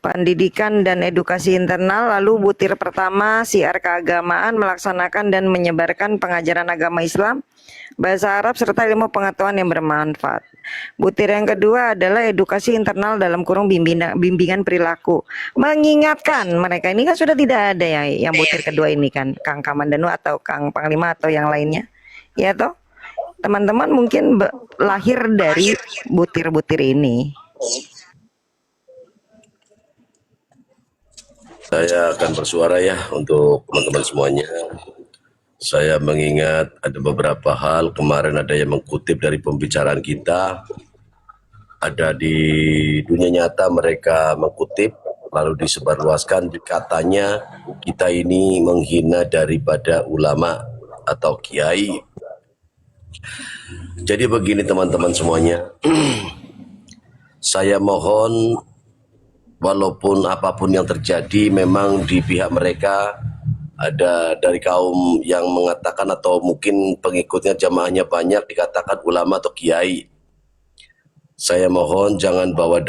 pendidikan dan edukasi internal, lalu butir pertama siar keagamaan, melaksanakan dan menyebarkan pengajaran agama Islam, bahasa Arab serta ilmu pengetahuan yang bermanfaat. Butir yang kedua adalah edukasi internal dalam kurung bimbingan perilaku, mengingatkan mereka. Ini kan sudah tidak ada ya yang butir kedua ini kan, Kang Kamandanu atau Kang Panglima atau yang lainnya, ya toh teman-teman mungkin lahir dari butir-butir ini. Saya akan bersuara ya untuk teman-teman semuanya. Saya mengingat ada beberapa hal, kemarin ada yang mengkutip dari pembicaraan kita, ada di dunia nyata mereka mengkutip, lalu disebarluaskan, katanya kita ini menghina daripada ulama atau kiai. Jadi begini teman-teman semuanya, saya mohon walaupun apapun yang terjadi, memang di pihak mereka ada dari kaum yang mengatakan atau mungkin pengikutnya jamaahnya banyak dikatakan ulama atau kiai. Saya mohon jangan bawa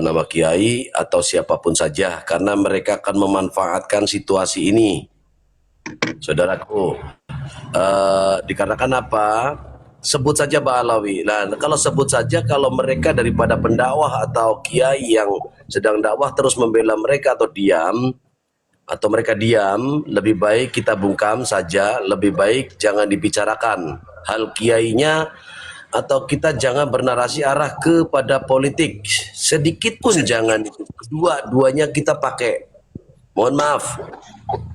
nama kiai atau siapapun saja, karena mereka akan memanfaatkan situasi ini. Saudaraku, dikarenakan apa? Sebut saja Ba'alawi. Nah, kalau sebut saja, kalau mereka daripada pendakwah atau kiai yang sedang dakwah terus membela mereka atau mereka diam, lebih baik kita bungkam saja, lebih baik jangan dibicarakan hal kiainya, atau kita jangan bernarasi arah kepada politik, sedikit pun jangan. Dua-duanya kita pakai. Mohon maaf,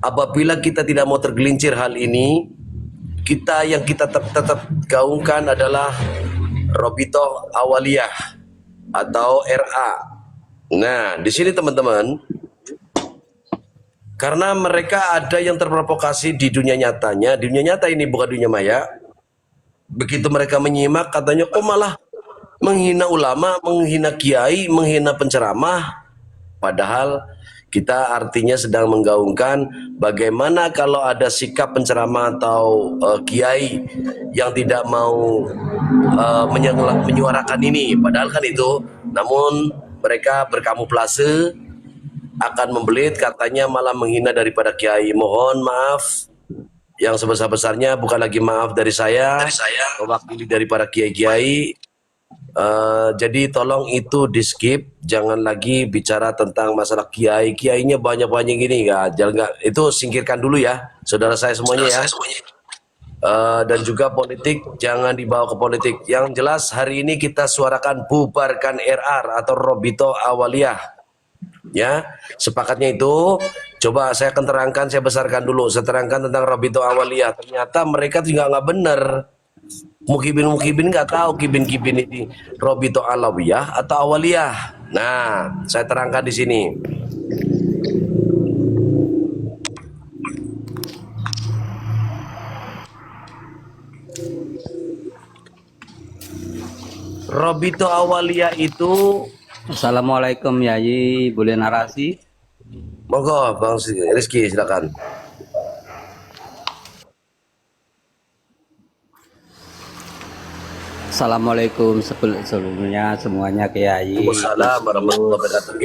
apabila kita tidak mau tergelincir hal ini, kita yang kita tetap gaungkan adalah Robitoh Awaliyah atau RA. Nah, di sini teman-teman, karena mereka ada yang terprovokasi di dunia nyatanya, di dunia nyata ini bukan dunia maya. Begitu mereka menyimak, katanya kok malah menghina ulama, menghina kiai, menghina penceramah. Padahal kita artinya sedang menggaungkan bagaimana kalau ada sikap penceramah atau kiai yang tidak mau menyuarakan ini. Padahal kan itu, namun mereka berkamuflase akan membelit, katanya malah menghina daripada kiai. Mohon maaf yang sebesar-besarnya, bukan lagi maaf dari saya mewakili daripada kiai-kiai. Jadi tolong itu di skip, jangan lagi bicara tentang masalah kiainya banyak gini, jangan, itu singkirkan dulu ya saudara saya semuanya ya. Dan juga politik jangan dibawa ke politik. Yang jelas hari ini kita suarakan bubarkan RR atau Robitoh Awaliyah ya, sepakatnya itu. Coba saya akan terangkan, saya besarkan dulu, saya terangkan tentang Robitoh Awaliyah. Ternyata mereka juga nggak benar. Mukibin nggak tahu kibin ini Robitoh Alawiyah atau Awaliyah. Nah, saya terangkan di sini. Robitoh Awaliyah itu. Assalamualaikum Yayi, boleh narasi? Monggo Bang Rizky, silakan. Assalamualaikum sebelumnya semuanya Kiai. Waalaikumsalam warahmatullahi wabarakatuh.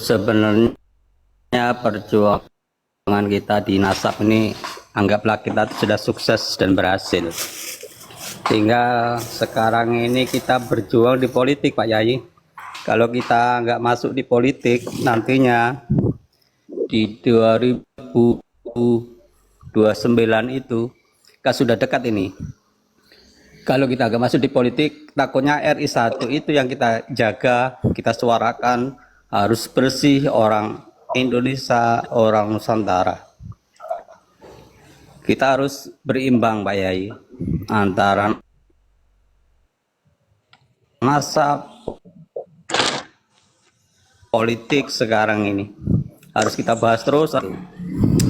Sebenarnya perjuangan kita di Nasab ini anggaplah kita sudah sukses dan berhasil. Sehingga sekarang ini kita berjuang di politik Pak Yayi. Kalau kita nggak masuk di politik, nantinya di 2029 itu kan sudah dekat ini. Kalau kita nggak masuk di politik, takutnya RI 1 itu yang kita jaga, kita suarakan harus bersih, orang Indonesia, orang Nusantara. Kita harus berimbang Pak Yai antara masa politik sekarang ini. Harus kita bahas terus.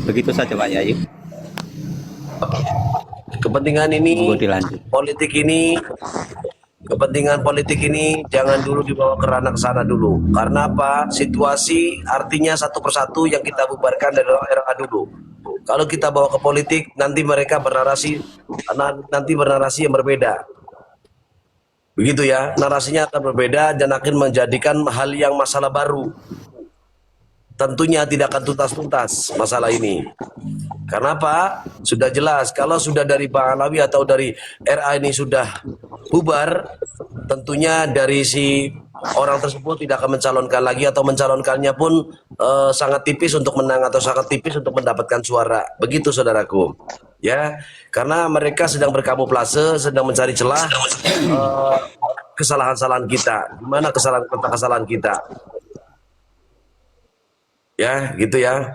Begitu saja Pak Yai. Kepentingan ini, politik ini, kepentingan politik ini jangan dulu dibawa ke ranah sana dulu. Karena apa? Situasi artinya satu persatu yang kita bubarkan adalah RA dulu. Kalau kita bawa ke politik, nanti mereka bernarasi yang berbeda. Begitu ya, narasinya akan berbeda dan akan menjadikan hal yang masalah baru. Tentunya tidak akan tuntas-tuntas masalah ini. Karena apa? Sudah jelas, kalau sudah dari Bang Alawi atau dari RA ini sudah bubar, tentunya dari si orang tersebut tidak akan mencalonkan lagi atau mencalonkannya pun sangat tipis untuk menang atau sangat tipis untuk mendapatkan suara. Begitu saudaraku. Ya, karena mereka sedang berkamuflase, sedang mencari celah kesalahan-kesalahan kita. Gimana kesalahan kita? Ya, gitu ya.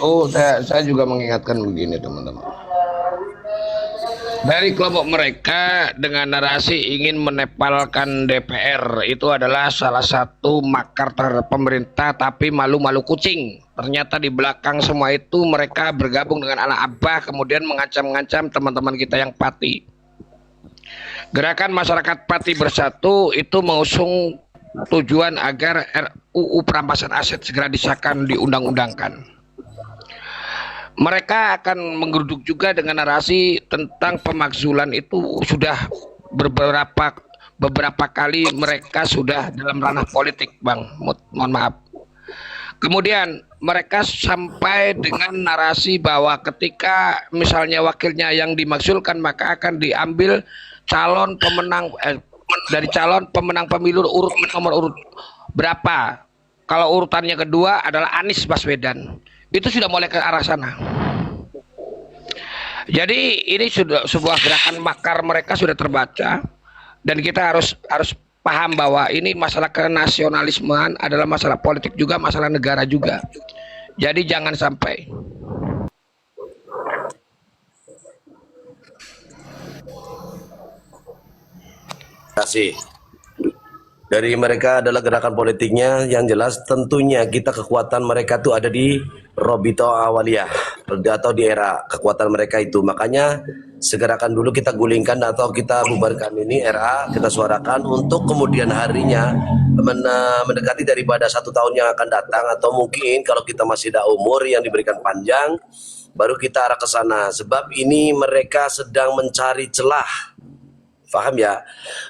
Oh, saya juga mengingatkan begini teman-teman. Dari kelompok mereka dengan narasi ingin menepalkan DPR itu adalah salah satu makar terhadap pemerintah, tapi malu-malu kucing. Ternyata di belakang semua itu mereka bergabung dengan anak abah, kemudian mengancam-ngancam teman-teman kita yang Pati. Gerakan Masyarakat Pati Bersatu itu mengusung tujuan agar RUU perampasan aset segera disahkan, diundang-undangkan. Mereka akan menggeruduk juga dengan narasi tentang pemakzulan itu sudah beberapa kali mereka sudah dalam ranah politik, Bang. Mohon maaf. Kemudian mereka sampai dengan narasi bahwa ketika misalnya wakilnya yang dimaksudkan maka akan diambil calon pemenang dari calon pemenang pemilu nomor urut berapa. Kalau urutannya kedua adalah Anies Baswedan. Itu sudah mulai ke arah sana. Jadi ini sudah sebuah gerakan makar mereka sudah terbaca, dan kita harus paham bahwa ini masalah kenasionalismean adalah masalah politik juga, masalah negara juga. Jadi jangan sampai. Terima kasih. Dari mereka adalah gerakan politiknya yang jelas, tentunya kita kekuatan mereka tuh ada di Robito Awaliyah atau di era kekuatan mereka itu. Makanya segerakan dulu kita gulingkan atau kita bubarkan ini RA, kita suarakan untuk kemudian harinya mendekati daripada 1 tahun yang akan datang, atau mungkin kalau kita masih ada umur yang diberikan panjang baru kita arah ke sana. Sebab ini mereka sedang mencari celah. Paham ya,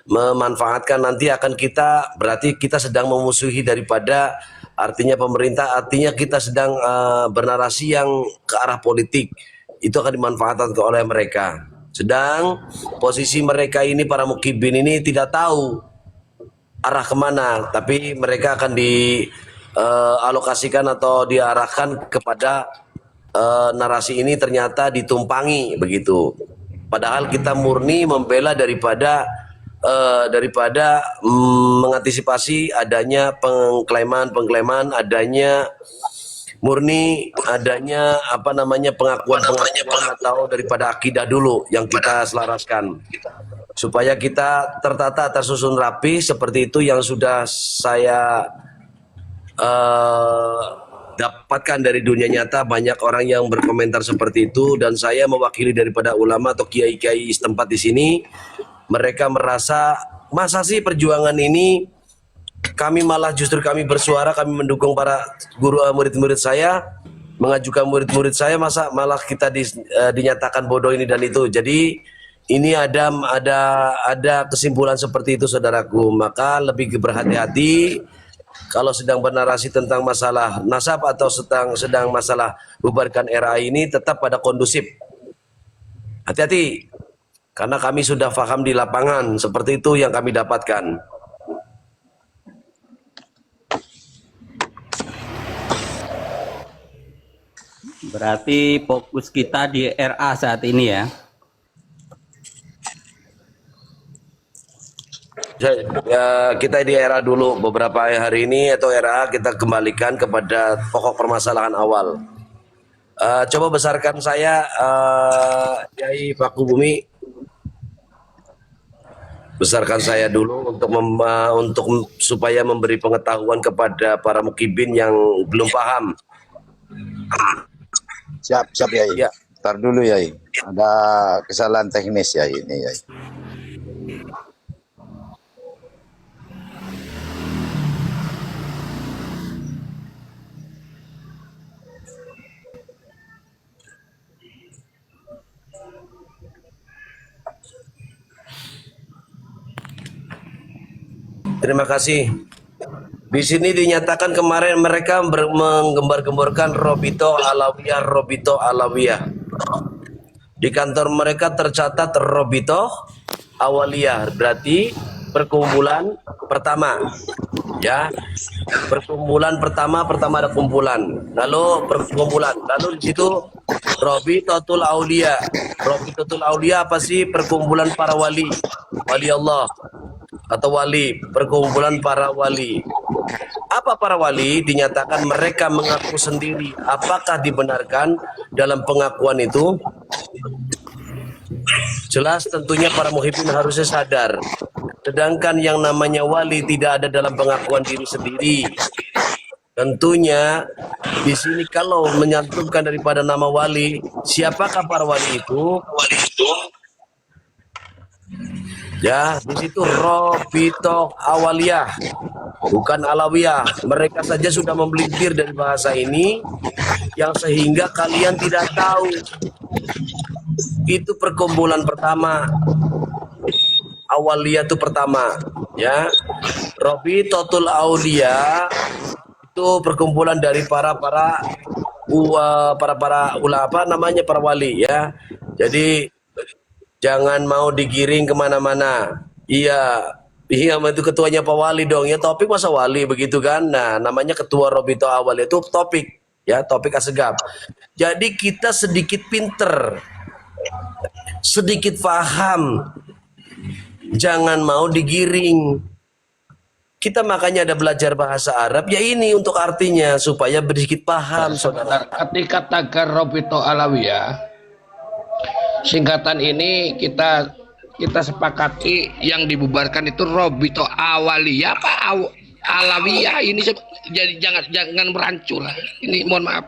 memanfaatkan nanti akan kita, berarti kita sedang memusuhi daripada artinya pemerintah, artinya kita sedang bernarasi yang ke arah politik, itu akan dimanfaatkan oleh mereka. Sedang posisi mereka ini, para mukibin ini tidak tahu arah kemana, tapi mereka akan dialokasikan atau diarahkan kepada narasi ini ternyata ditumpangi begitu. Padahal kita murni membela daripada mengantisipasi adanya pengklaiman, adanya murni adanya pengakuan atau daripada akidah dulu yang kita selaraskan supaya kita tertata, tersusun rapi seperti itu yang sudah saya dapatkan dari dunia nyata. Banyak orang yang berkomentar seperti itu, dan saya mewakili daripada ulama atau kiai-kiai setempat di sini. Mereka merasa, masa sih perjuangan ini kami malah justru kami bersuara, kami mendukung para guru murid-murid saya, mengajukan murid-murid saya, masa malah kita dinyatakan bodoh ini dan itu. Jadi ini ada kesimpulan seperti itu saudaraku. Maka lebih berhati-hati kalau sedang bernarasi tentang masalah nasab atau sedang masalah bubarkan RA ini, tetap pada kondusif. Hati-hati, karena kami sudah paham di lapangan, seperti itu yang kami dapatkan. Berarti fokus kita di RA saat ini ya. Kita di era dulu beberapa hari ini, atau era kita kembalikan kepada pokok permasalahan awal. Coba besarkan saya, Yai Paku Bumi, besarkan saya dulu untuk supaya memberi pengetahuan kepada para mukibin yang belum paham. Siap Yai. Ya. Ntar dulu Yai. Ada kesalahan teknis ya ini Yai. Terima kasih. Di sini dinyatakan kemarin mereka menggembar-gemborkan Robito Alawiyah. Di kantor mereka tercatat Robito Awaliyah, berarti perkumpulan pertama. Ya, perkumpulan pertama ada kumpulan, lalu perkumpulan, lalu di situ Robitotul Aulia. Robitotul Aulia apa sih? Perkumpulan para wali Allah atau wali, perkumpulan para wali. Apa para wali? Dinyatakan mereka mengaku sendiri. Apakah dibenarkan dalam pengakuan itu? Jelas tentunya para muhibbin harusnya sadar. Sedangkan yang namanya wali tidak ada dalam pengakuan diri sendiri. Tentunya di sini kalau menyantumkan daripada nama wali, siapakah para wali itu? Ya, di situ Robito Awaliyah, bukan Alawiyah. Mereka saja sudah membelintir dari bahasa ini, yang sehingga kalian tidak tahu itu perkumpulan pertama. Awaliyah itu pertama, ya. Robitotul Aulia itu perkumpulan dari para ulama, apa namanya, para wali, ya. Jadi jangan mau digiring kemana-mana. Iya, itu ketuanya Pak Wali dong. Ya topik masa wali begitu kan. Nah, namanya ketua Robito Awaliyah itu topik, ya, topik asegab. Jadi kita sedikit pinter, sedikit paham. Jangan mau digiring. Kita makanya ada belajar bahasa Arab, ya ini untuk artinya supaya sedikit paham, saudara. Ketika tagar Robito Alawiyah, singkatan ini kita sepakati yang dibubarkan itu Robito Awaliyah apa Alawiyah ini, jadi jangan berancu lah. Ini mohon maaf.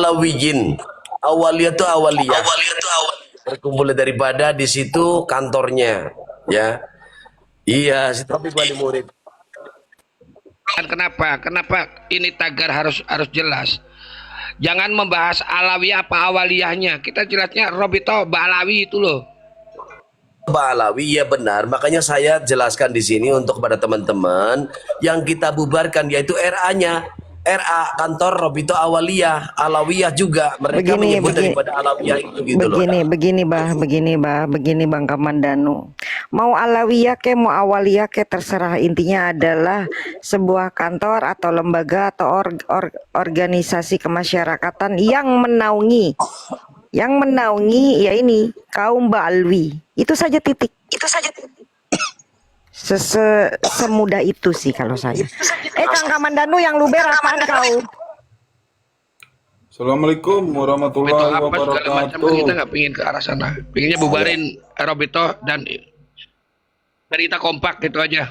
Alawiyin. Awaliyah itu awaliyah. Berkumpul daripada di situ kantornya, ya. Iya, si topik wali murid. Kenapa ini tagar harus jelas. Jangan membahas Alawiyah apa Awaliyahnya. Kita jelasnya Robito Ba'alawi itu loh. Ba'alawi, ya benar. Makanya saya jelaskan di sini untuk kepada teman-teman yang kita bubarkan, yaitu RA-nya. RA kantor Robito Awaliyah, Alawiyah juga. Mereka menyebut daripada Alawiyah itu gitu loh. Begini Bang Kamandanu. Mau Alawiyah ke mau Awaliyah ke terserah, intinya adalah sebuah kantor atau lembaga atau organisasi kemasyarakatan yang menaungi ya ini kaum Ba'alwi. Itu saja titik. Semudah itu sih kalau saya. Kang Kamandanu yang luber apaan kau? Assalamualaikum warahmatullahi wabarakatuh. Kita nggak pingin ke arah sana. Pinginnya bubarin Robito dan kita kompak gitu aja.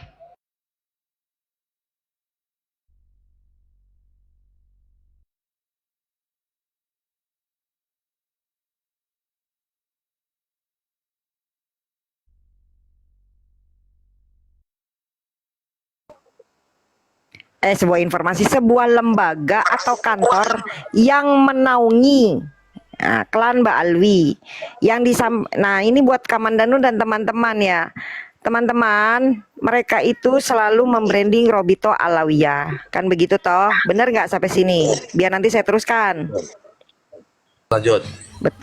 Sebuah informasi, sebuah lembaga atau kantor yang menaungi klan Ba'alwi yang nah ini buat Kamandanu dan teman-teman ya. Teman-teman, mereka itu selalu membranding Robito Alawiyah. Kan begitu toh? Bener nggak sampai sini? Biar nanti saya teruskan. Lanjut.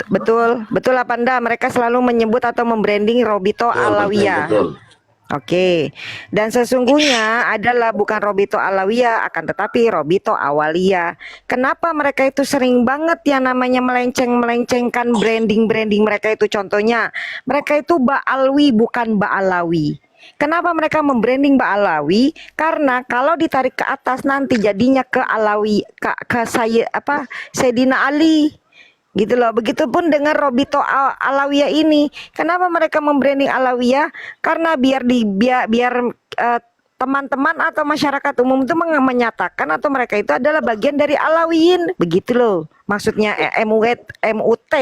Betul apa enggak? Mereka selalu menyebut atau membranding Robito Alawiyah. Betul. Oke, dan sesungguhnya adalah bukan Robito Alawiyah, akan tetapi Robito Awaliyah. Kenapa mereka itu sering banget yang namanya melenceng-melencengkan branding mereka itu? Contohnya, mereka itu Ba'alwi bukan Ba'alawi. Kenapa mereka membranding Ba'alawi? Karena kalau ditarik ke atas nanti jadinya ke Alawi, ke Sayyidina Ali. Gitu loh. Begitupun dengan Robito Alawiyah ini. Kenapa mereka membranding Alawiyah? Karena biar teman-teman atau masyarakat umum itu menyatakan atau mereka itu adalah bagian dari Alawiyin. Begitu loh. Maksudnya MUT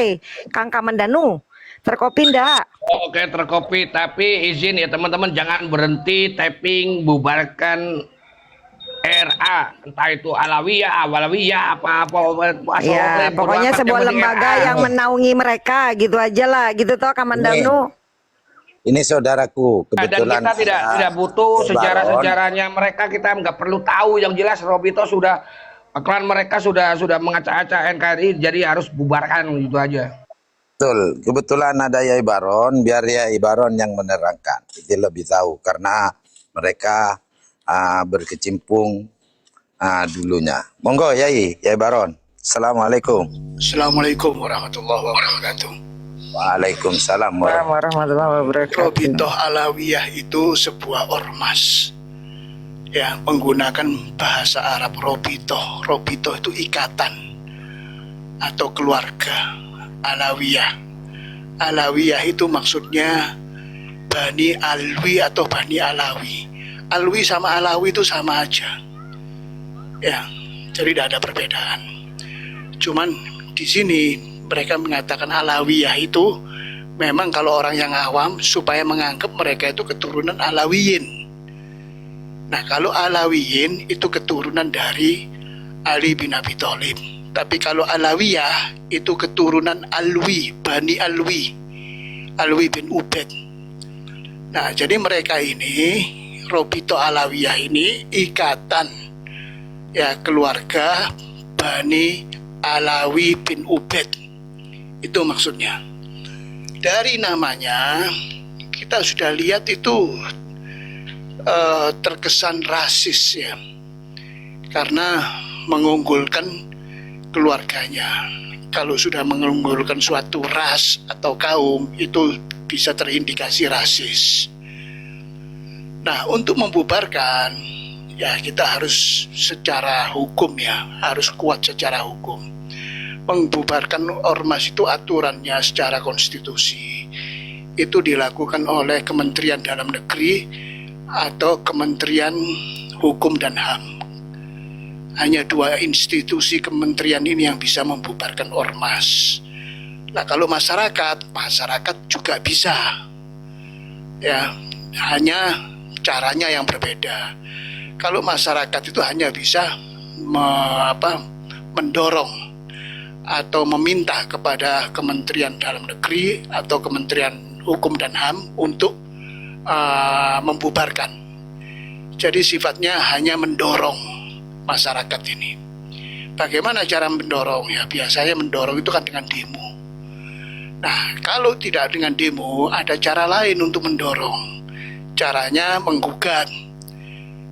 Kang Kamandanu. Terkopi ndak? Oke, terkopi. Tapi izin ya teman-teman, jangan berhenti tapping bubarkan RA, entah itu Alawiyah, Awalawiyah, apa-apa. Ya, pokoknya sebuah lembaga yang menaungi mereka, gitu aja lah, gitu toh Kamandanu. Ini saudaraku, Dan kebetulan kita tidak butuh Baron. sejarah-sejarahnya mereka, kita nggak perlu tahu. Yang jelas Robito sudah, klan mereka sudah mengacak-acak NKRI, jadi harus bubarkan gitu aja. Betul, kebetulan ada Yai Baron, biar Yai Baron yang menerangkan. Itu lebih tahu karena mereka berkecimpung dulunya. Monggo Yai Baron. Assalamualaikum. Assalamualaikum warahmatullahi wabarakatuh. Waalaikumsalam Warahmatullahi wabarakatuh. Robitoh Alawiyah itu sebuah ormas ya, menggunakan bahasa Arab Robitoh. Robitoh itu ikatan atau keluarga. Alawiyah. Alawiyah itu maksudnya Bani Alwi atau Bani Alawi. Alwi sama Alawi itu sama aja. Ya, jadi tidak ada perbedaan. Cuman di sini mereka mengatakan Alawiyah itu memang kalau orang yang awam supaya menganggap mereka itu keturunan Alawiyin. Nah, kalau Alawiyin itu keturunan dari Ali bin Abi Thalib. Tapi kalau Alawiyah itu keturunan Alwi, Bani Alwi, Alwi bin Ubaid. Nah, jadi mereka ini, Robito Alawiyah ini ikatan ya keluarga Bani Alawi bin Ubaid. Itu maksudnya. Dari namanya kita sudah lihat itu terkesan rasis ya, karena mengunggulkan keluarganya. Kalau sudah mengunggulkan suatu ras atau kaum itu bisa terindikasi rasis. Nah, untuk membubarkan ya kita harus secara hukum ya, harus kuat secara hukum. Membubarkan ormas itu aturannya secara konstitusi itu dilakukan oleh Kementerian Dalam Negeri atau Kementerian Hukum dan HAM. Hanya dua institusi kementerian ini yang bisa membubarkan ormas. Nah, kalau masyarakat juga bisa. Ya, hanya caranya yang berbeda. Kalau masyarakat itu hanya bisa mendorong atau meminta kepada Kementerian Dalam Negeri atau Kementerian Hukum dan HAM untuk membubarkan. Jadi sifatnya hanya mendorong masyarakat ini. Bagaimana cara mendorong? Ya biasanya mendorong itu kan dengan demo. Nah, kalau tidak dengan demo, ada cara lain untuk mendorong. Caranya menggugat.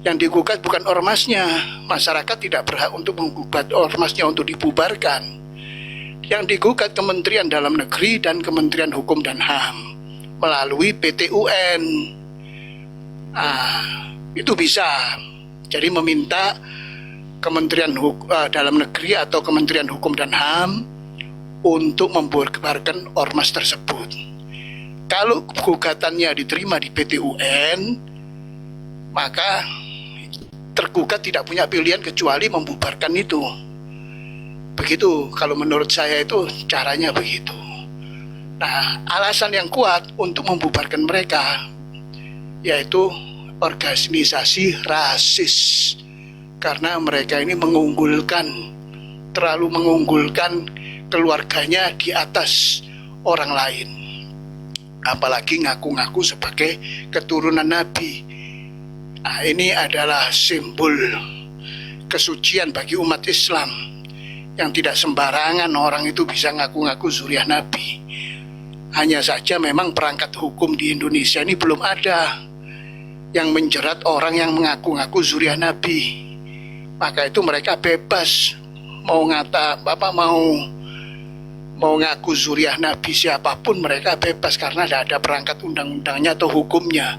Yang digugat bukan ormasnya. Masyarakat tidak berhak untuk menggugat ormasnya untuk dibubarkan. Yang digugat Kementerian Dalam Negeri dan Kementerian Hukum dan HAM melalui PT UN. Itu bisa. Jadi meminta Kementerian Dalam Negeri atau Kementerian Hukum dan HAM untuk membubarkan ormas tersebut. Kalau gugatannya diterima di PT UN, maka tergugat tidak punya pilihan kecuali membubarkan itu. Begitu, kalau menurut saya itu caranya begitu. Nah, alasan yang kuat untuk membubarkan mereka yaitu organisasi rasis. Karena mereka ini terlalu mengunggulkan keluarganya di atas orang lain. Apalagi ngaku-ngaku sebagai keturunan Nabi. Nah, ini adalah simbol kesucian bagi umat Islam. Yang tidak sembarangan orang itu bisa ngaku-ngaku zuriat Nabi. Hanya saja memang perangkat hukum di Indonesia ini belum ada yang menjerat orang yang mengaku-ngaku zuriat Nabi. Maka itu mereka bebas mau mau ngaku zuriat Nabi siapapun, mereka bebas karena tidak ada perangkat undang-undangnya atau hukumnya.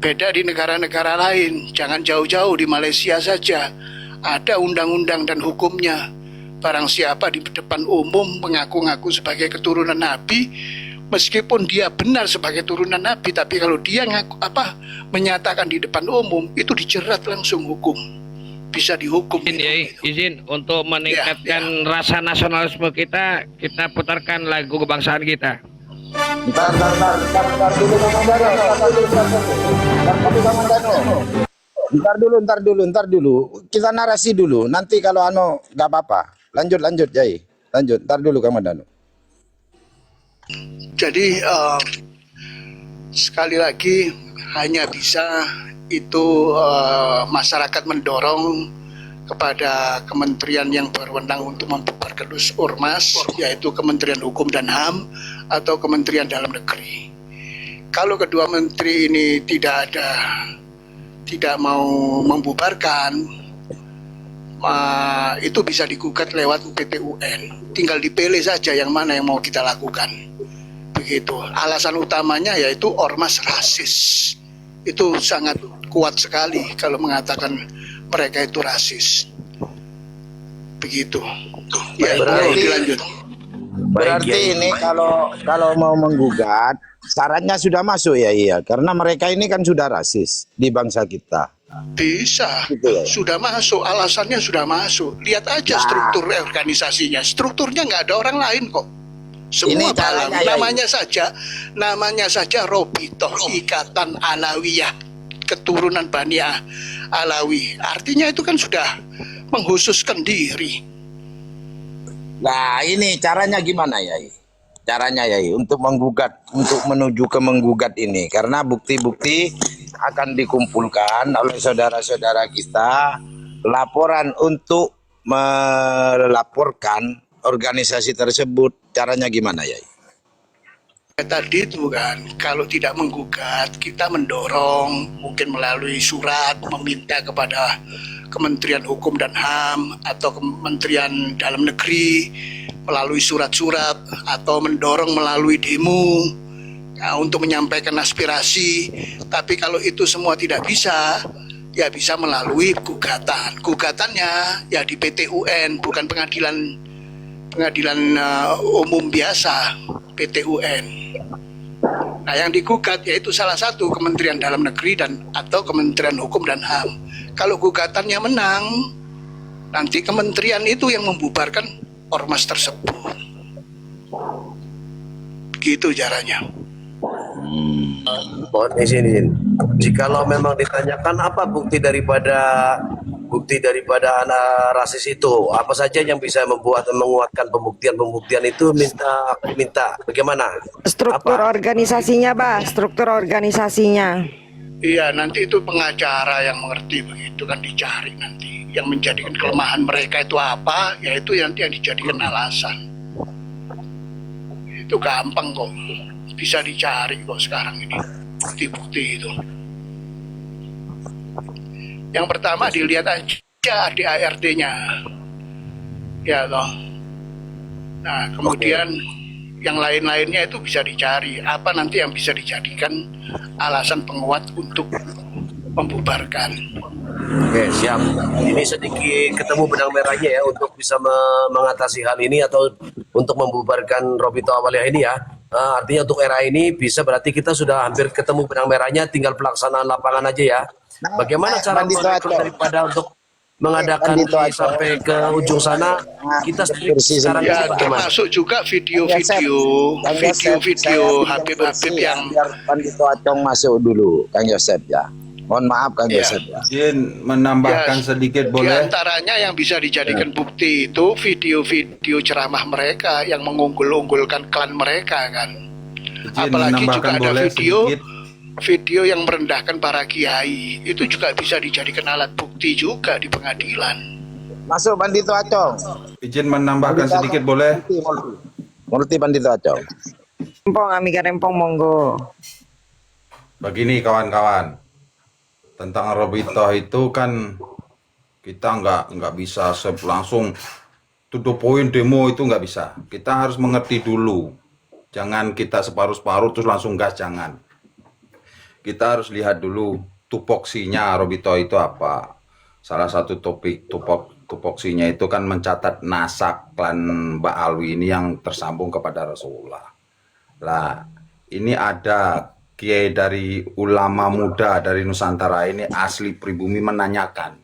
Beda di negara-negara lain, jangan jauh-jauh, di Malaysia saja ada undang-undang dan hukumnya. Barang siapa di depan umum mengaku-ngaku sebagai keturunan Nabi, meskipun dia benar sebagai turunan Nabi, tapi kalau dia menyatakan di depan umum, itu dijerat langsung hukum. Bisa dihukum. Izin untuk meningkatkan rasa nasionalisme kita putarkan lagu kebangsaan kita. Ntar dulu. Kita narasi dulu. Nanti kalau nggak apa-apa. Lanjut, Jai. Lanjut. Ntar dulu Kang Mandano. Jadi sekali lagi hanya bisa itu masyarakat mendorong kepada kementerian yang berwenang untuk membubarkan ormas, yaitu Kementerian Hukum dan HAM atau Kementerian Dalam Negeri. Kalau kedua menteri ini tidak mau membubarkan, itu bisa digugat lewat PT UN. Tinggal dipilih saja yang mana yang mau kita lakukan. Begitu. Alasan utamanya yaitu ormas rasis. Itu sangat kuat sekali kalau mengatakan mereka itu rasis. Begitu. Ya, dilanjut. Berarti ini kalau mau menggugat, syaratnya sudah masuk ya, iya. Karena mereka ini kan sudah rasis di bangsa kita. Bisa, Gitu ya. sudah masuk, alasannya sudah masuk. Lihat aja struktur organisasinya, strukturnya nggak ada orang lain kok. Semua Ini caranya, Balawi, ya, namanya saja Robitoh, Ikatan Alawiyah, keturunan Bani Alawi. Artinya itu kan sudah menghususkan diri. Nah, ini caranya gimana Yai? Caranya Yai untuk menggugat, untuk menuju ke menggugat ini, karena bukti-bukti akan dikumpulkan oleh saudara-saudara kita, laporan untuk melaporkan organisasi tersebut. Caranya gimana Yai? Tadi itu kan, kalau tidak menggugat, kita mendorong mungkin melalui surat meminta kepada Kementerian Hukum dan HAM atau Kementerian Dalam Negeri melalui surat-surat atau mendorong melalui demo ya, untuk menyampaikan aspirasi. Tapi kalau itu semua tidak bisa, ya bisa melalui gugatan. Gugatannya ya di PT UN, bukan pengadilan umum biasa, PT UN. Nah, yang digugat yaitu salah satu Kementerian Dalam Negeri atau Kementerian Hukum dan HAM. Kalau gugatannya menang, nanti kementerian itu yang membubarkan ormas tersebut. Begitu caranya. Mohon izin. Jikalau memang ditanyakan apa bukti daripada anak rasis itu, apa saja yang bisa menguatkan pembuktian itu minta bagaimana? Struktur organisasinya, Bah, struktur organisasinya. Iya, nanti itu pengacara yang mengerti begitu kan, dicari nanti. Yang menjadikan kelemahan mereka itu apa, yaitu nanti yang dijadikan alasan. Itu gampang kok, bisa dicari kok sekarang ini, bukti-bukti itu. Yang pertama dilihat aja ADART-nya, ya toh. Nah, kemudian yang lain-lainnya itu bisa dicari. Apa nanti yang bisa dijadikan alasan penguat untuk membubarkan. Oke, siap. Ini sedikit ketemu benang merahnya ya untuk bisa mengatasi hal ini atau untuk membubarkan Robito Awaliyah ini ya. Artinya untuk era ini bisa berarti kita sudah hampir ketemu benang merahnya, tinggal pelaksanaan lapangan aja ya. Bagaimana cara merekrut daripada untuk mengadakan sampai ke ujung sana, kita sekarang Ya, termasuk juga video-video Habib-Habib yang biar Pandito Acong masuk dulu, Kang Yosep ya. Mohon maaf Kang Ya. Yosep ya. Izin menambahkan sedikit di boleh? antaranya yang bisa dijadikan bukti itu video-video ceramah mereka yang mengunggul-unggulkan klan mereka kan. Izin Apalagi juga menambahkan ada boleh sedikit? video yang merendahkan para kiai, itu juga bisa dijadikan alat bukti juga di pengadilan. Masuk Pandito Acong. Izin menambahkan sedikit boleh? Multi Pandito Acong. Rempong, Amiga Rempong, monggo. Begini kawan-kawan, tentang Robito itu kan kita nggak bisa langsung to the point demo, itu nggak bisa. Kita harus mengerti dulu, jangan kita separuh-separuh terus langsung gas, jangan. Kita harus lihat dulu tupoksinya Robito itu apa. Salah satu tupoksinya itu kan mencatat nasab klan Mbak Alwi ini yang tersambung kepada Rasulullah. Lah, ini ada kiai dari ulama muda dari Nusantara ini asli pribumi menanyakan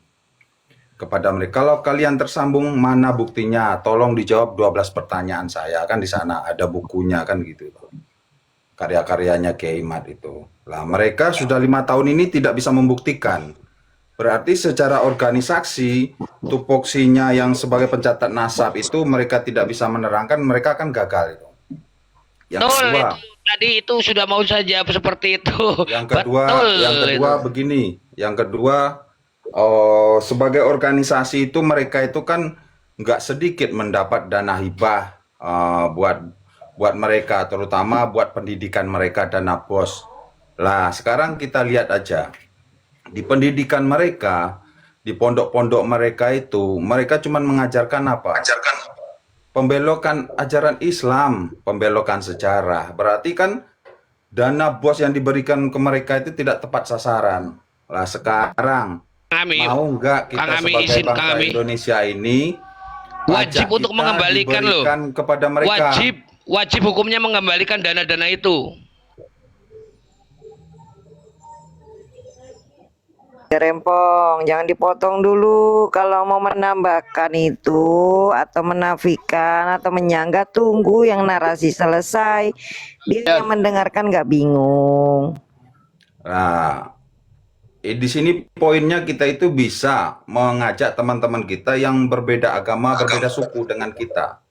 kepada mereka, kalau kalian tersambung mana buktinya? Tolong dijawab 12 pertanyaan saya, kan di sana ada bukunya kan gitu. Karya-karyanya Kiai Mat itu. Lah mereka sudah 5 tahun ini tidak bisa membuktikan. Berarti secara organisasi tupoksinya yang sebagai pencatat nasab itu mereka tidak bisa menerangkan, mereka kan gagal itu. Yang kedua, tadi itu sudah mau saya jawab seperti itu. Yang kedua, Betul itu. begini. Yang kedua, sebagai organisasi itu mereka itu kan nggak sedikit mendapat dana hibah buat mereka, terutama buat pendidikan mereka, dana BOS. Lah, sekarang kita lihat aja di pendidikan mereka, di pondok-pondok mereka itu, mereka cuma mengajarkan apa? Pembelokan ajaran Islam, pembelokan sejarah. Berarti kan dana BOS yang diberikan ke mereka itu tidak tepat sasaran. Lah sekarang Kang Ami, mau nggak kita Kang Ami sebagai izin, Kang bangsa Ami. Indonesia ini Wajib pajak untuk kita mengembalikan loh. diberikan kepada mereka? Wajib hukumnya mengembalikan dana-dana itu. Ya Rempong, jangan dipotong dulu. Kalau mau menambahkan itu atau menafikan atau menyanggah, tunggu yang narasi selesai. Biar yang mendengarkan nggak bingung. Nah, di sini poinnya kita itu bisa mengajak teman-teman kita yang berbeda agama, berbeda suku dengan kita.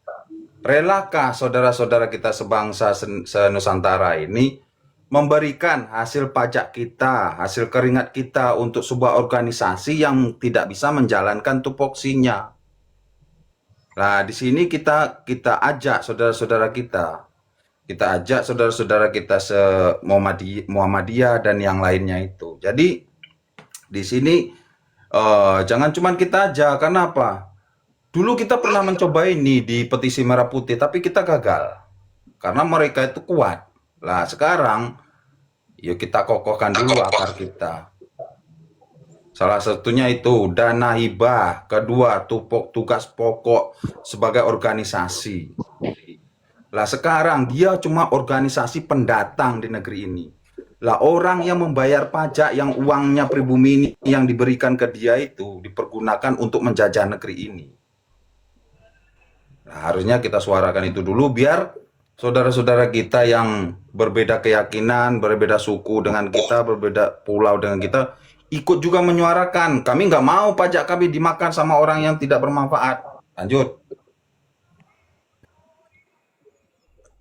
Relakah saudara-saudara kita sebangsa senusantara ini memberikan hasil pajak kita, hasil keringat kita untuk sebuah organisasi yang tidak bisa menjalankan tupoksinya? Nah, di sini kita ajak saudara-saudara kita se Muhammadiyah dan yang lainnya itu. Jadi di sini jangan cuma kita aja, karena apa? Dulu kita pernah mencoba ini di petisi Merah Putih, tapi kita gagal karena mereka itu kuat. Lah sekarang, yuk kita kokohkan dulu akar kita. Salah satunya itu dana hibah, kedua tugas pokok sebagai organisasi. Lah sekarang dia cuma organisasi pendatang di negeri ini. Lah orang yang membayar pajak yang uangnya pribumi ini yang diberikan ke dia itu dipergunakan untuk menjajah negeri ini. Nah, harusnya kita suarakan itu dulu biar saudara-saudara kita yang berbeda keyakinan, berbeda suku dengan kita, berbeda pulau dengan kita, ikut juga menyuarakan. Kami nggak mau pajak kami dimakan sama orang yang tidak bermanfaat. Lanjut.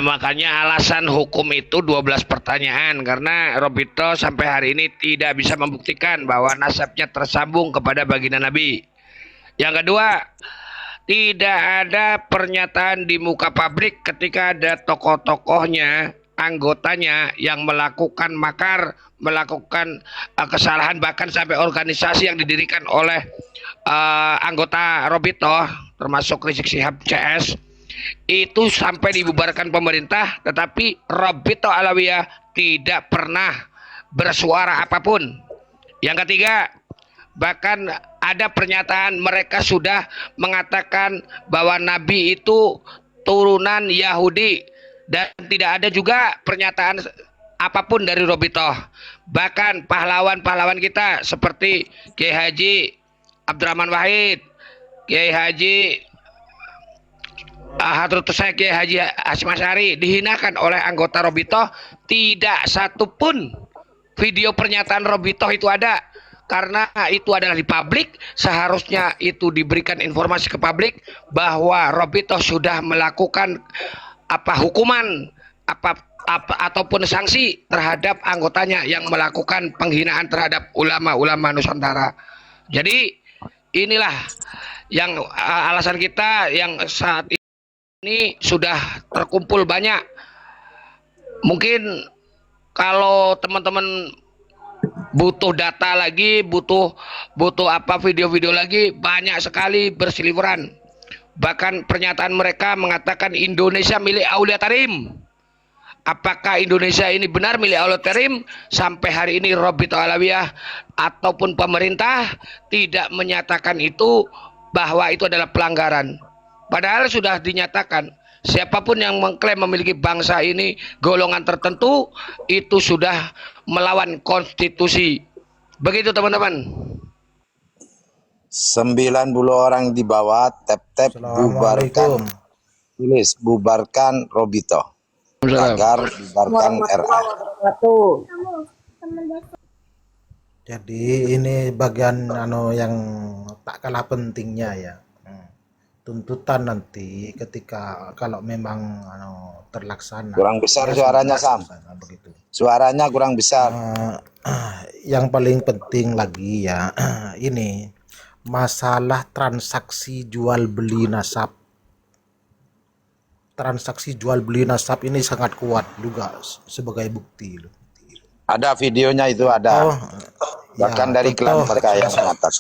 Makanya alasan hukum itu 12 pertanyaan, karena Robito sampai hari ini tidak bisa membuktikan bahwa nasabnya tersambung kepada baginda Nabi. Yang kedua, tidak ada pernyataan di muka publik ketika ada tokoh-tokohnya, anggotanya yang melakukan makar, melakukan kesalahan, bahkan sampai organisasi yang didirikan oleh anggota Robito, termasuk Rizik Syihab CS, itu sampai dibubarkan pemerintah, tetapi Robito Alawiyah tidak pernah bersuara apapun. Yang ketiga, bahkan ada pernyataan mereka sudah mengatakan bahwa Nabi itu turunan Yahudi, dan tidak ada juga pernyataan apapun dari Robito. Bahkan pahlawan-pahlawan kita seperti Kiai Haji Abdurrahman Wahid, Kiai Haji Hadratus Kiai Haji Hasyim Asy'ari dihinakan oleh anggota Robito. Tidak satupun video pernyataan Robito itu ada, karena itu adalah di publik. Seharusnya itu diberikan informasi ke publik bahwa Robito sudah melakukan hukuman ataupun sanksi terhadap anggotanya yang melakukan penghinaan terhadap ulama-ulama Nusantara. Jadi inilah yang alasan kita yang saat ini sudah terkumpul banyak. Mungkin kalau teman-teman butuh data lagi, butuh video-video lagi, banyak sekali berseliweran. Bahkan pernyataan mereka mengatakan Indonesia milik Aulia Tarim. Apakah Indonesia ini benar milik Aulia Tarim? Sampai hari ini Robito Alawiyah ataupun pemerintah tidak menyatakan itu, bahwa itu adalah pelanggaran. Padahal sudah dinyatakan siapapun yang mengklaim memiliki bangsa ini golongan tertentu itu sudah melawan konstitusi. Begitu teman-teman. 90 orang di bawah, tap-tap bubarkan. Tulis bubarkan Robito. Agar bubarkan RA. Jadi ini bagian yang tak kalah pentingnya ya. tuntutan nanti ketika kalau memang terlaksana. Kurang besar Ya, suaranya, semoga Sam. terlaksana begitu. Suaranya kurang besar. Yang paling penting lagi ya ini masalah transaksi jual beli nasab. Transaksi jual beli nasab ini sangat kuat juga sebagai bukti. Ada videonya itu ada. Oh, Bahkan ya, dari klan contoh, mereka yang mengatas.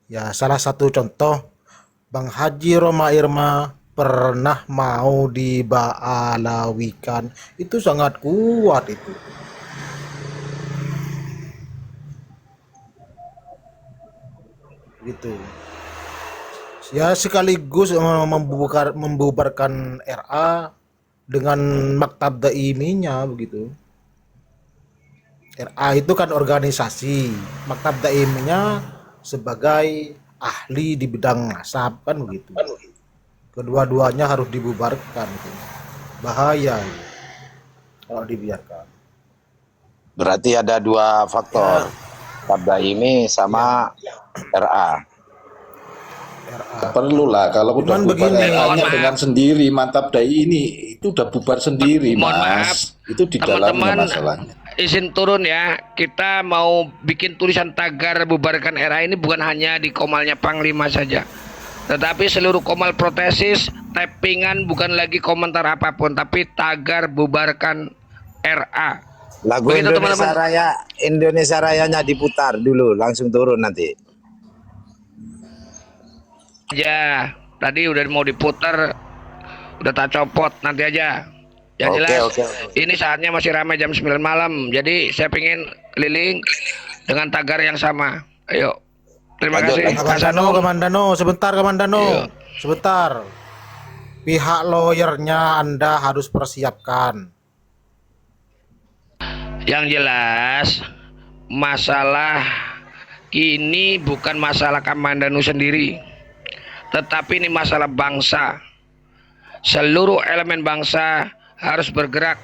ya salah satu contoh Bang Haji Roma Irma pernah mau dibalawikan, itu sangat kuat itu. Gitu. Ya sekaligus membubarkan RA dengan maktab daiminya begitu. RA itu kan organisasi, maktab daiminya sebagai ahli di bidang nasab kan begitu. Kedua-duanya harus dibubarkan. Bahaya kalau dibiarkan. Berarti ada dua faktor. Tabdaimi sama RA. Perlulah kalau udah Cuman bubar begini, RA-nya dengan sendiri, mantap dai ini itu udah bubar sendiri, Mohon Mas. maaf, Itu di dalamnya teman-teman, masalahnya. izin turun ya. Kita mau bikin tulisan tagar bubarkan RA ini bukan hanya di komalnya Panglima saja, tetapi seluruh komal protesis, tappingan bukan lagi komentar apapun, tapi tagar bubarkan RA. Lagu Begitu, Indonesia teman-teman. Raya, Indonesia Rayanya diputar dulu, langsung turun nanti. Ya, tadi udah mau diputar, udah tak copot, nanti aja. Yang Oke, jelas, oke. ini saatnya masih ramai jam 9 malam. Jadi saya pengen keliling dengan tagar yang sama. Ayo. Terima Lanjut, kasih. lanjut. Kamandano, sebentar Kamandano. Iya. Sebentar. Pihak lawyernya Anda harus persiapkan. Yang jelas, masalah ini bukan masalah Kamandanu sendiri, tetapi ini masalah bangsa. Seluruh elemen bangsa harus bergerak.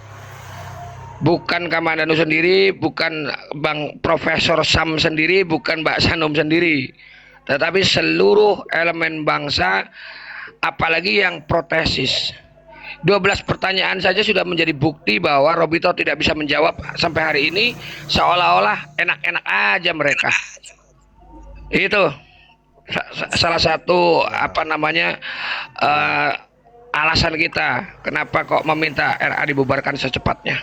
Bukan Kamandanu sendiri, bukan Bang Profesor Sam sendiri, bukan Mbak Sanum sendiri, tetapi seluruh elemen bangsa, apalagi yang protesis. 12 pertanyaan saja sudah menjadi bukti bahwa Robito tidak bisa menjawab sampai hari ini, seolah-olah enak-enak aja mereka. Itu salah satu alasan kita kenapa kok meminta RA dibubarkan secepatnya.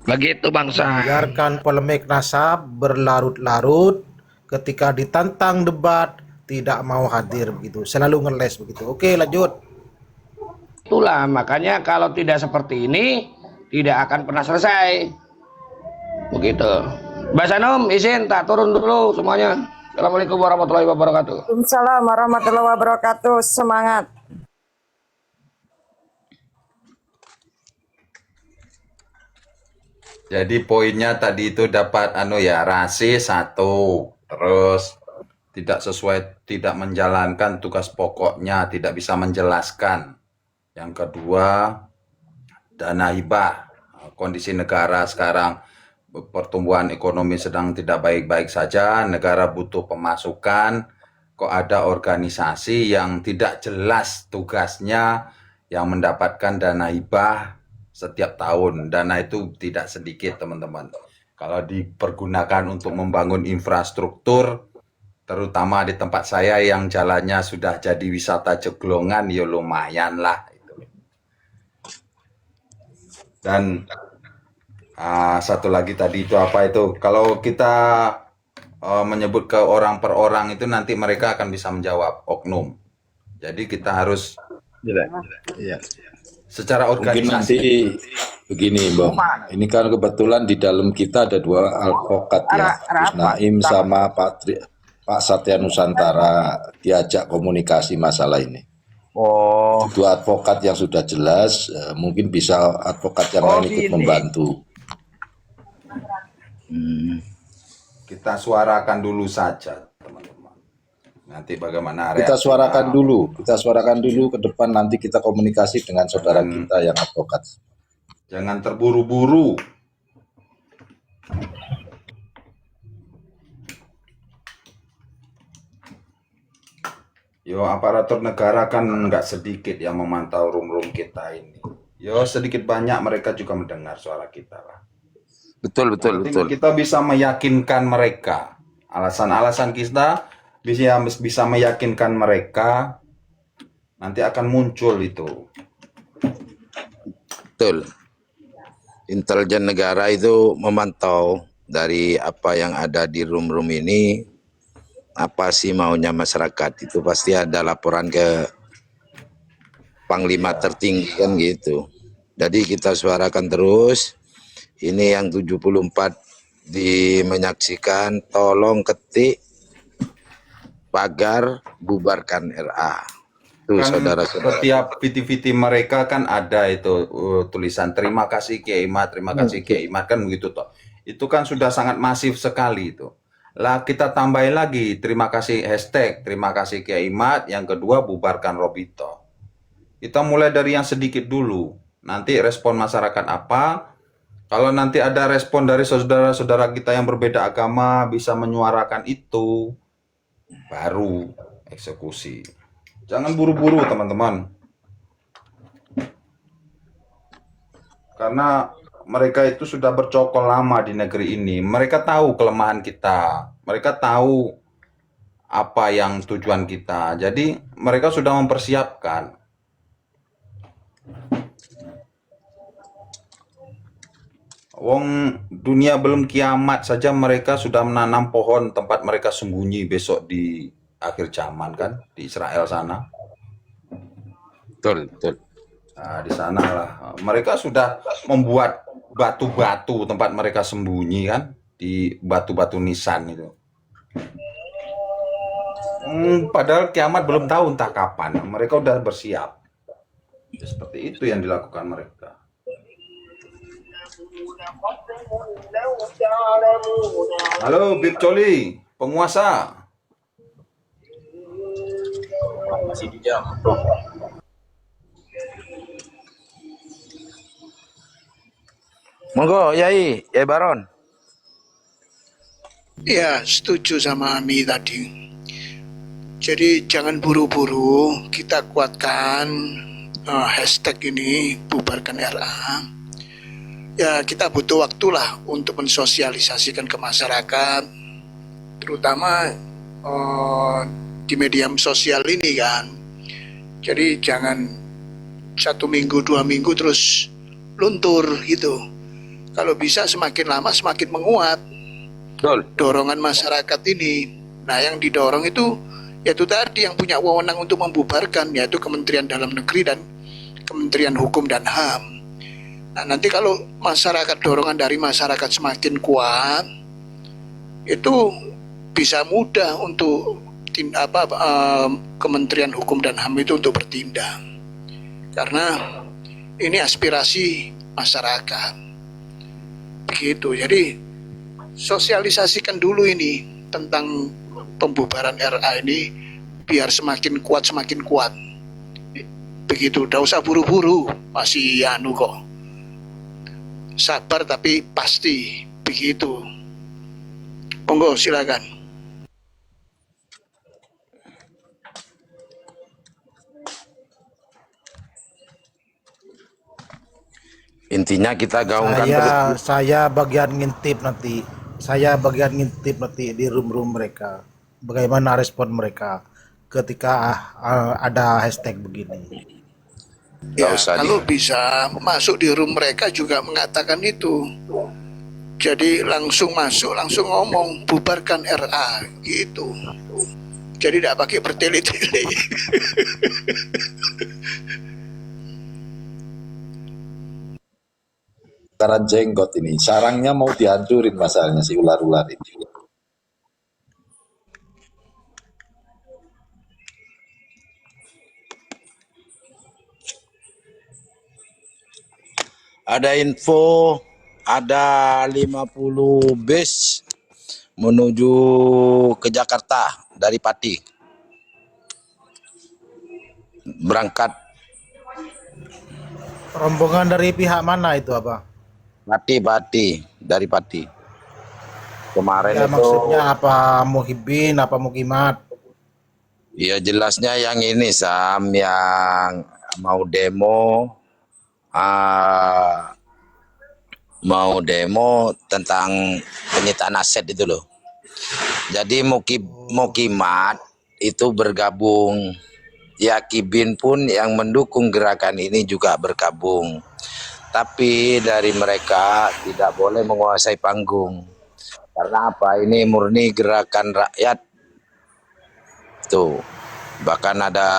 Begitu bangsa. Biarkan polemik nasab berlarut-larut, ketika ditantang debat tidak mau hadir begitu. Selalu ngeles begitu. Oke, lanjut. Itulah makanya kalau tidak seperti ini tidak akan pernah selesai. Begitu. Mbak Sanum izin tak turun dulu semuanya. Assalamualaikum warahmatullahi wabarakatuh. Waalaikumsalam warahmatullahi wabarakatuh. Semangat. Jadi poinnya tadi itu dapat rasi 1, terus tidak sesuai, tidak menjalankan tugas pokoknya, tidak bisa menjelaskan. Yang kedua, dana hibah. Kondisi negara sekarang pertumbuhan ekonomi sedang tidak baik-baik saja, negara butuh pemasukan, kok ada organisasi yang tidak jelas tugasnya yang mendapatkan dana hibah setiap tahun. Dana itu tidak sedikit, teman-teman. Kalau dipergunakan untuk membangun infrastruktur, terutama di tempat saya yang jalannya sudah jadi wisata jeglongan, ya lumayan lah. Dan satu lagi tadi itu apa itu? Kalau kita menyebut ke orang per orang itu nanti mereka akan bisa menjawab oknum. Jadi kita harus secara Mungkin organisasi. nanti begini, Bang. Ini kan kebetulan di dalam kita ada 2 alpokat ya, Gus Naim sama Pak Satya Nusantara diajak komunikasi masalah ini. Oh, 2 advokat yang sudah jelas, mungkin bisa advokat yang lain ikut membantu. Kita suarakan dulu saja, teman-teman. Nanti bagaimana Kita reaksi suarakan dulu ke depan, nanti kita komunikasi dengan saudara kita yang advokat. Jangan terburu-buru. Yo, aparatur negara kan nggak sedikit yang memantau room-room kita ini. Yo, sedikit banyak mereka juga mendengar suara kita lah. Betul, betul, Yang penting betul. kita bisa meyakinkan mereka. Alasan-alasan kita bisa meyakinkan mereka, nanti akan muncul itu. Betul. Intelijen negara itu memantau dari apa yang ada di room-room ini, apa sih maunya masyarakat. Itu pasti ada laporan ke Panglima tertinggi kan gitu. Jadi kita suarakan terus. Ini yang 74 menyaksikan, tolong ketik pagar bubarkan RA. Tuh Kan saudara-saudara. setiap VT-VT mereka kan ada itu tulisan terima kasih Kiai Mat, terima kasih Kiai Mat, kan begitu toh. Itu kan sudah sangat masif sekali itu. Lah kita tambahin lagi terima kasih hashtag terima kasih Kiai Mat, yang kedua bubarkan Robito. Kita mulai dari yang sedikit dulu. Nanti respon masyarakat apa? Kalau nanti ada respon dari saudara-saudara kita yang berbeda agama bisa menyuarakan itu, baru eksekusi. Jangan buru-buru teman-teman. Karena mereka itu sudah bercokol lama di negeri ini. Mereka tahu kelemahan kita. Mereka tahu apa yang tujuan kita. Jadi mereka sudah mempersiapkan. Wong dunia belum kiamat saja mereka sudah menanam pohon tempat mereka sembunyi besok di akhir zaman kan, di Israel sana. Betul, betul. Nah, di sana lah. Mereka sudah membuat batu-batu tempat mereka sembunyi kan, di batu-batu nisan itu. Padahal kiamat belum tahu entah kapan. Mereka udah bersiap. Ya, seperti itu yang dilakukan mereka. Halo, Bib Coli, penguasa. Masih di jam. Monggo, Yai Baron. Ya, setuju sama Ami tadi. Jadi jangan buru-buru, kita kuatkan hashtag ini bubarkan RA. Ya kita butuh waktu lah untuk mensosialisasikan ke masyarakat, terutama di media sosial ini kan. Jadi jangan 1 minggu 2 minggu terus luntur gitu. Kalau bisa semakin lama semakin menguat. Betul. Dorongan masyarakat ini. Nah yang didorong itu yaitu tadi yang punya wewenang untuk membubarkan, yaitu Kementerian Dalam Negeri dan Kementerian Hukum dan HAM. Nah nanti kalau masyarakat, dorongan dari masyarakat semakin kuat, itu bisa mudah untuk Kementerian Hukum dan HAM itu untuk bertindak, karena ini aspirasi masyarakat. Begitu. Jadi sosialisasikan dulu ini tentang pembubaran RA ini biar semakin kuat. Begitu. Tidak usah buru-buru, masih kok. Sabar tapi pasti, begitu. Monggo silakan. Intinya kita gaungkan terus. Saya bagian ngintip nanti. Saya bagian ngintip nanti di room-room mereka. Bagaimana respon mereka ketika ada hashtag begini. Ya, kalau bisa masuk di room mereka juga mengatakan itu. Jadi langsung masuk, langsung ngomong bubarkan RA gitu. Jadi tidak pakai bertele-tele. Karan jenggot ini, sarangnya mau dihancurin masalahnya si ular-ular ini. Ada info ada 50 bis menuju ke Jakarta dari Pati. Berangkat Rombongan dari pihak mana itu, Abang? Pati dari Pati. Kemarin Ya, itu maksudnya apa Muhibin, apa Mukimat? Ya jelasnya yang ini Sam, yang mau demo, ah, mau demo tentang penyitaan aset itu loh. Jadi Mukimat itu bergabung, ya Kibin pun yang mendukung gerakan ini juga bergabung. Tapi dari mereka tidak boleh menguasai panggung. Karena apa? Ini murni gerakan rakyat. Tuh. Bahkan ada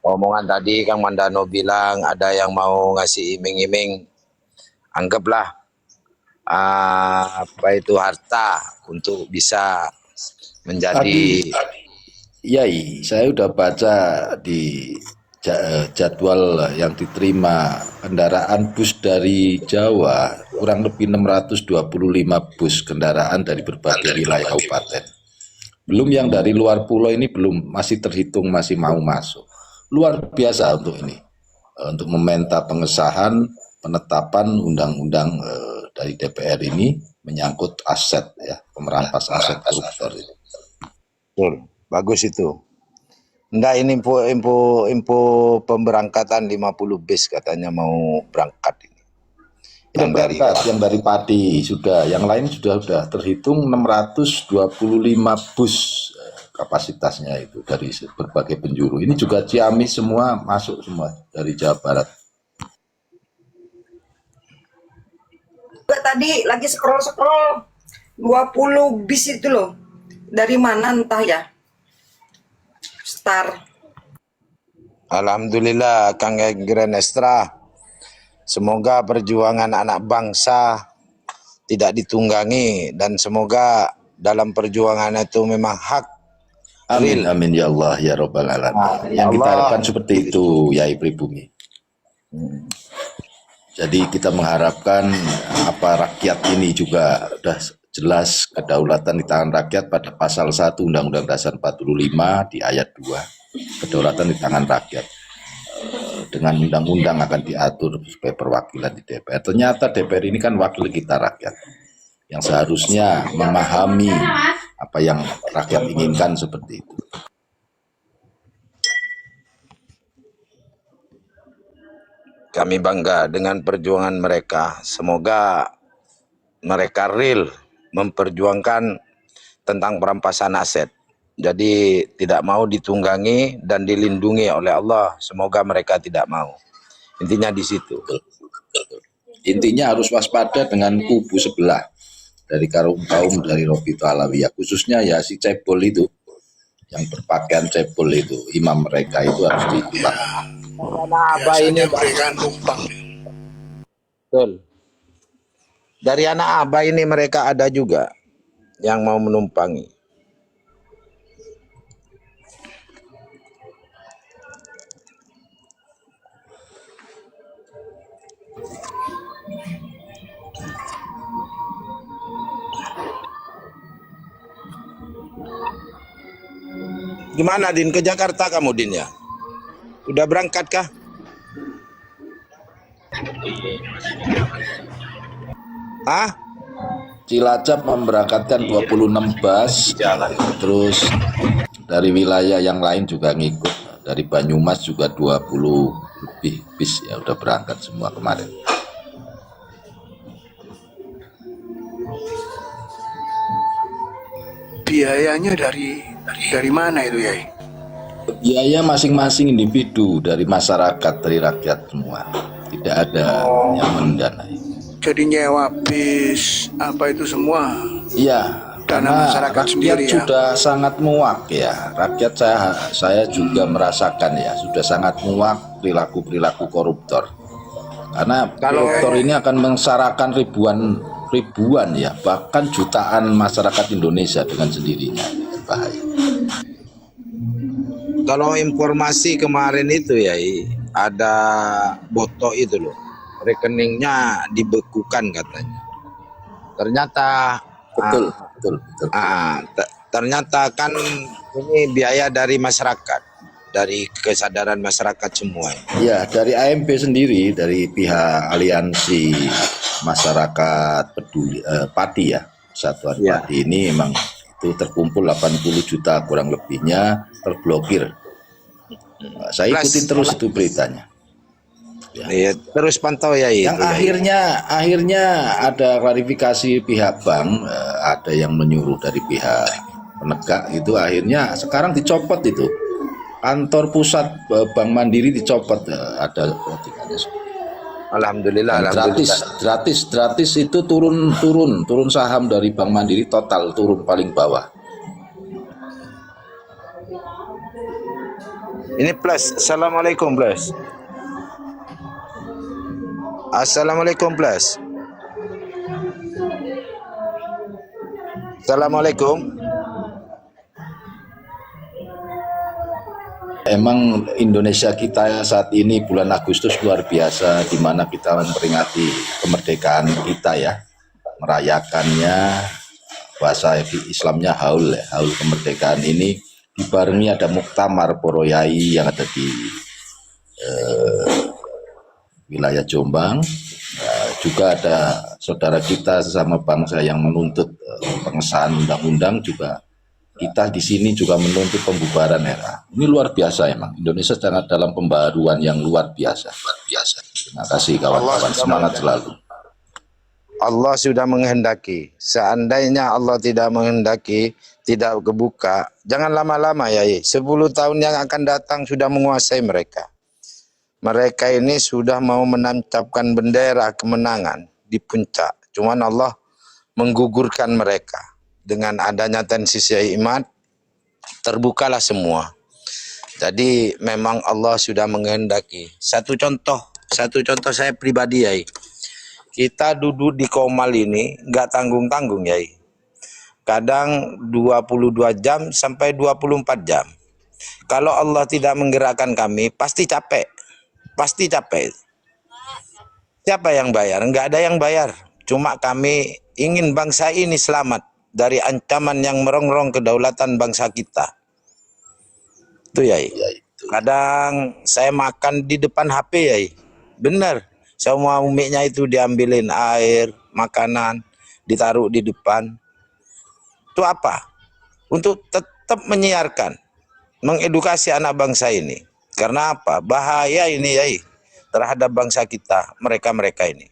omongan tadi Kang Mandano bilang ada yang mau ngasih iming-iming, anggaplah apa itu harta untuk bisa menjadi Yai, saya udah baca di jadwal yang diterima kendaraan bus dari Jawa kurang lebih 625 bus kendaraan dari berbagai wilayah kabupaten. Belum yang dari luar pulau ini belum, masih terhitung masih mau masuk. Luar biasa untuk ini, untuk meminta pengesahan penetapan undang-undang dari DPR ini menyangkut aset ya, pemerampas aset koruptor ini. betul. Bagus itu. Enggak, ini info pemberangkatan 50 bis katanya mau berangkat ini. Yang dari Pati sudah, yang lain sudah terhitung 625 bus kapasitasnya itu dari berbagai penjuru. Ini juga Ciamis semua masuk semua dari Jawa Barat. Tadi lagi scroll 20 bis itu loh. Dari mana entah ya. Star. Alhamdulillah Kang Grand Estra. Semoga perjuangan anak bangsa tidak ditunggangi dan semoga dalam perjuangan itu memang hak. Amin amin ya Allah ya Rabbal alamin. Yang kita harapkan seperti itu Yai Pribumi. Jadi kita mengharapkan apa rakyat ini juga sudah jelas kedaulatan di tangan rakyat pada pasal 1 Undang-Undang Dasar 45 di ayat 2. Kedaulatan di tangan rakyat. Dengan undang-undang akan diatur supaya perwakilan di DPR. Ternyata DPR ini kan wakil kita rakyat yang seharusnya memahami apa yang rakyat inginkan seperti itu. Kami bangga dengan perjuangan mereka. Semoga mereka real memperjuangkan tentang perampasan aset. Jadi tidak mau ditunggangi dan dilindungi oleh Allah. Semoga mereka tidak mau. Intinya di situ. Intinya harus waspada dengan kubu sebelah dari kaum dari Robito Alawiyah. Khususnya ya si Cebol itu, yang berpakaian Cebol itu, imam mereka itu harus ditilang. Biasanya mereka numpang. Betul. Dari anak Abah ini mereka ada juga yang mau menumpangi. Gimana Din, ke Jakarta kamu Din ya? Udah berangkat kah? Hah? Cilacap memberangkatkan 26 bus, terus dari wilayah yang lain juga ngikut. Dari Banyumas juga 20 lebih bis ya udah berangkat semua kemarin. Biayanya dari mana itu ya? Biaya masing-masing individu dari masyarakat, dari rakyat semua. Tidak ada yang mendanai. Jadi nyewa bis apa itu semua Iya, dana karena masyarakat rakyat sendiri ya. sudah sangat muak ya. Rakyat saya juga merasakan ya, sudah sangat muak perilaku koruptor. Karena koruptor ini akan mengsarakan ribuan ya, bahkan jutaan masyarakat Indonesia dengan sendirinya. Bahaya. Kalau informasi kemarin itu ya, ada botok itu loh, rekeningnya dibekukan katanya. Ternyata Betul. ternyata kan ini biaya dari masyarakat, dari kesadaran masyarakat semua. Ya, dari AMP sendiri, dari pihak Aliansi Masyarakat Peduli Pati ya, Satuan Pati ini memang itu itu terkumpul 80 juta kurang lebihnya terblokir. Saya ikutin terus itu beritanya. Ya. Iya, terus pantau ya itu. Yang akhirnya ada klarifikasi pihak bank, ada yang menyuruh dari pihak penegak itu, akhirnya sekarang dicopot itu. Kantor pusat Bank Mandiri dicopot, ada postingannya. Alhamdulillah, Dan gratis itu turun saham dari Bank Mandiri total turun paling bawah. Ini plus. Assalamualaikum plus. Assalamualaikum plus. Assalamualaikum. Emang Indonesia kita saat ini bulan Agustus luar biasa, di mana kita memperingati kemerdekaan kita ya, merayakannya, bahasa Islamnya haul kemerdekaan ini dibarengi ada muktamar poro yai yang ada di wilayah Jombang. Juga ada saudara kita sesama bangsa yang menuntut pengesahan undang-undang, juga kita di sini juga menuntut pembubaran era. Ini luar biasa emang. Indonesia sangat dalam pembaruan yang luar biasa. Terima kasih kawan-kawan, semangat selalu. Allah sudah menghendaki. Seandainya Allah tidak menghendaki, tidak kebuka, jangan lama-lama ya. 10 tahun yang akan datang sudah menguasai mereka. Mereka ini sudah mau menancapkan bendera kemenangan di puncak. Cuman Allah menggugurkan mereka. Dengan adanya tensi Syekh Imad, terbukalah semua. Jadi memang Allah sudah menghendaki. Satu contoh saya pribadi ya. Kita duduk di Komal ini nggak tanggung-tanggung ya. Kadang 22 jam sampai 24 jam. Kalau Allah tidak menggerakkan kami, pasti capek. Pasti capek. Siapa yang bayar? Enggak ada yang bayar. Cuma kami ingin bangsa ini selamat dari ancaman yang merongrong kedaulatan bangsa kita. Itu ya. Kadang saya makan di depan HP ya. Benar. Semua umiknya itu diambilin air, makanan, ditaruh di depan. Itu apa? Untuk tetap menyiarkan, mengedukasi anak bangsa ini. Karena apa? Bahaya ini ya terhadap bangsa kita, mereka-mereka ini.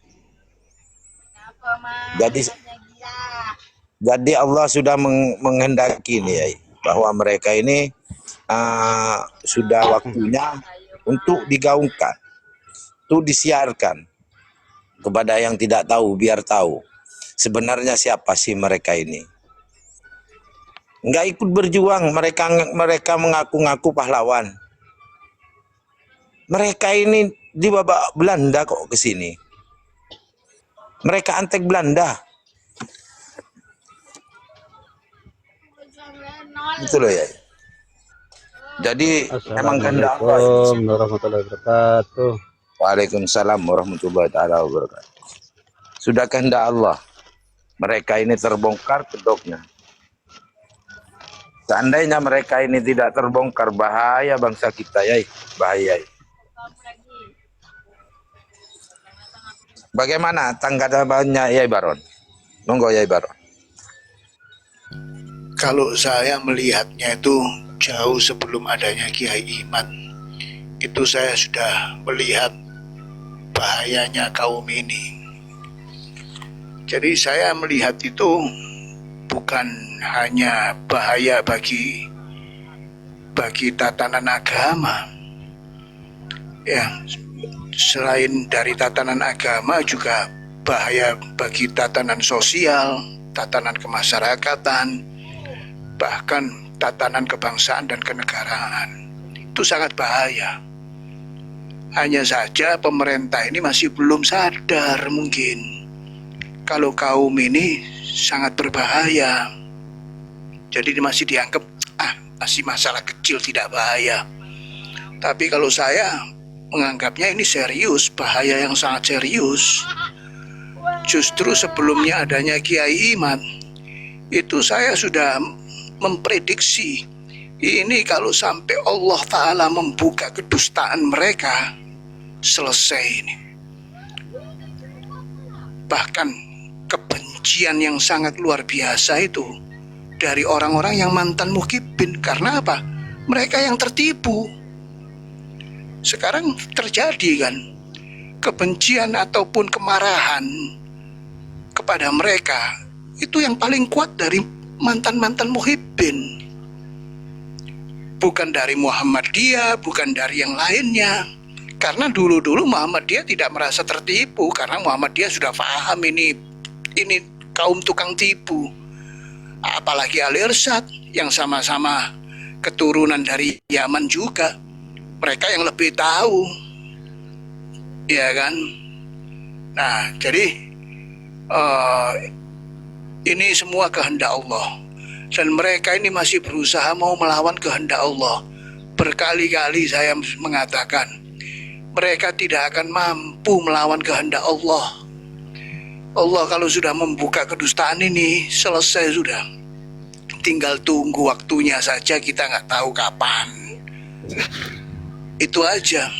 Jadi Allah sudah menghendaki ini ya, bahwa mereka ini sudah waktunya untuk digaungkan, untuk disiarkan kepada yang tidak tahu, biar tahu sebenarnya siapa sih mereka ini. Enggak ikut berjuang, mereka mengaku-ngaku pahlawan. Mereka ini di babak Belanda kok ke sini. Mereka antek Belanda. Itu loh ya. Jadi emang kehendak Allah. Assalamualaikum warahmatullahi wabarakatuh. Waalaikumsalam warahmatullahi wabarakatuh. Sudah kehendak Allah. Mereka ini terbongkar kedoknya. Seandainya mereka ini tidak terbongkar, bahaya bangsa kita ya, bahaya. Bagaimana tanggapannya Yai Baron? Monggo Yai Baron. Kalau saya melihatnya itu jauh sebelum adanya Kiai Imad, itu saya sudah melihat bahayanya kaum ini. Jadi saya melihat itu bukan hanya bahaya bagi tatanan agama, ya, selain dari tatanan agama juga bahaya bagi tatanan sosial, tatanan kemasyarakatan, bahkan tatanan kebangsaan dan kenegaraan. Itu sangat bahaya. Hanya saja pemerintah ini masih belum sadar mungkin kalau kaum ini sangat berbahaya. Jadi masih dianggap masih masalah kecil, tidak bahaya. Tapi kalau saya menganggapnya ini serius, bahaya yang sangat serius. Justru sebelumnya adanya Kiai Imad, itu saya sudah memprediksi ini kalau sampai Allah Ta'ala membuka kedustaan mereka, selesai ini. Bahkan kebencian yang sangat luar biasa itu dari orang-orang yang mantan muhibin. Karena apa? Mereka yang tertipu. Sekarang terjadi kan kebencian ataupun kemarahan kepada mereka, itu yang paling kuat dari mantan-mantan muhibin, bukan dari Muhammadiyah, bukan dari yang lainnya. Karena dulu-dulu Muhammadiyah tidak merasa tertipu, karena Muhammadiyah sudah paham ini kaum tukang tipu. Apalagi Al-Irsyad yang sama-sama keturunan dari Yaman juga, mereka yang lebih tahu, ya kan. Nah, jadi ini semua kehendak Allah, dan mereka ini masih berusaha mau melawan kehendak Allah. Berkali-kali saya mengatakan, mereka tidak akan mampu melawan kehendak Allah. Allah kalau sudah membuka kedustaan ini, selesai sudah. Tinggal tunggu waktunya saja, kita nggak tahu kapan. Itu aja.